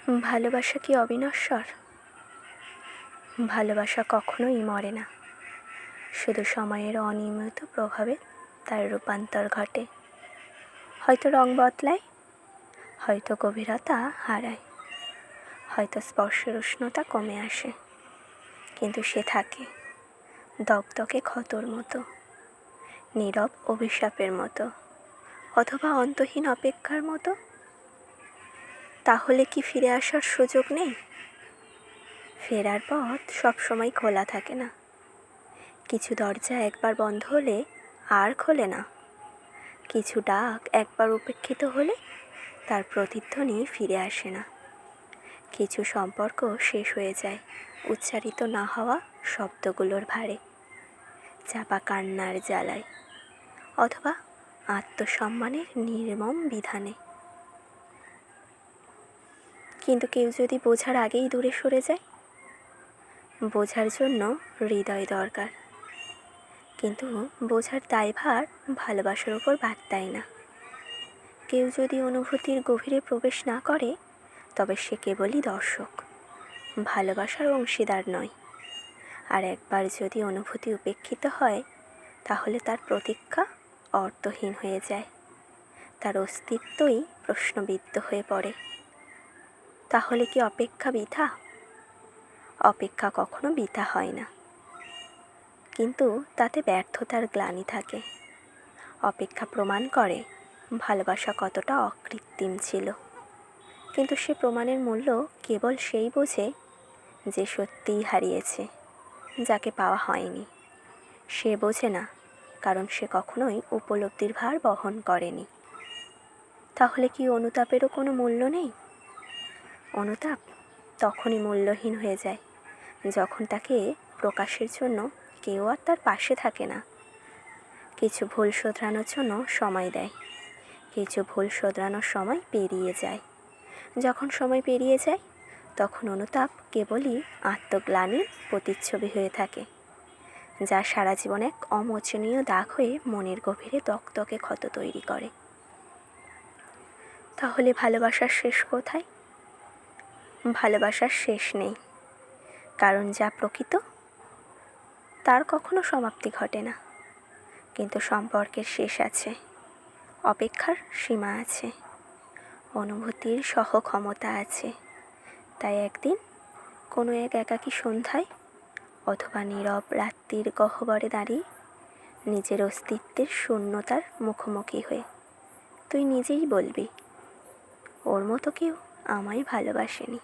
ভালোবাসা কি অবিনশ্বর? ভালোবাসা কখনোই মরে না, শুধু সময়ের অনিয়মিত প্রভাবে তার রূপান্তর ঘটে। হয়তো রং বদলায়, হয়তো গভীরতা হারায়, হয়তো স্পর্শের উষ্ণতা কমে আসে, কিন্তু সে থাকে দগদগে ক্ষতর মতো, নীরব অভিশাপের মতো, অথবা অন্তহীন অপেক্ষার মতো। তাহলে কি ফিরে আসার সুযোগ নেই? ফেরার পথ সবসময় খোলা থাকে না। কিছু দরজা একবার বন্ধ হলে আর খোলে না। কিছু ডাক একবার উপেক্ষিত হলে তার প্রতিধ্বনি ফিরে আসে না। কিছু সম্পর্ক শেষ হয়ে যায় উচ্চারিত না হওয়া শব্দগুলোর ভারে, চাপা কান্নার জ্বালায়, অথবা আত্মসম্মানের নির্মম বিধানে। কিন্তু কেউ যদি বোঝার আগেই দূরে সরে যায়, বোঝার জন্য হৃদয় দরকার, কিন্তু বোঝার দায়ভার ভালোবাসার উপর বাদ দেয় না। কেউ যদি অনুভূতির গভীরে প্রবেশ না করে, তবে সে কেবলই দর্শক, ভালোবাসার অংশীদার নয়। আর একবার যদি অনুভূতি উপেক্ষিত হয়, তাহলে তার প্রতীক্ষা অর্থহীন হয়ে যায়, তার অস্তিত্বই প্রশ্নবিদ্ধ হয়ে পড়ে। তাহলে কি অপেক্ষা বৃথা? অপেক্ষা কখনো বৃথা হয় না, কিন্তু তাতে ব্যর্থতার গ্লানি থাকে। অপেক্ষা প্রমাণ করে ভালোবাসা কতটা অকৃত্রিম ছিল, কিন্তু সে প্রমাণের মূল্য কেবল সেই বোঝে যে সত্যিই হারিয়েছে, যাকে পাওয়া হয়নি। সে বোঝে না, কারণ সে কখনোই উপলব্ধির ভার বহন করেনি। তাহলে কি অনুতাপেরও কোনো মূল্য নেই? অনুতাপ তখনই মূল্যহীন হয়ে যায় যখন তাকে প্রকাশের জন্য কেউ আর তার পাশে থাকে না। কিছু ভুল শোধরানোর জন্য সময় দেয়, কিছু ভুল শোধরানোর সময় পেরিয়ে যায়। যখন সময় পেরিয়ে যায়, তখন অনুতাপ কেবলই আত্মগ্লানির প্রতিচ্ছবি হয়ে থাকে, যা সারা জীবন এক অমোচনীয় দাগ হয়ে মনের গভীরে দগদগে ক্ষত তৈরি করে। তাহলে ভালোবাসার শেষ কোথায়? ভালোবাসার শেষ নেই, কারণ যা প্রকৃত তার কখনো সমাপ্তি ঘটে না। কিন্তু সম্পর্কের শেষ আছে, অপেক্ষার সীমা আছে, অনুভূতির সহক্ষমতা আছে। তাই একদিন কোনো এক একাকী সন্ধ্যায়, অথবা নীরব রাত্রির গহ্বরে দাঁড়িয়ে নিজের অস্তিত্বের শূন্যতার মুখোমুখি হয়ে তুই নিজেই বলবি, ওর মতো কেউ আমায় ভালোবাসেনি।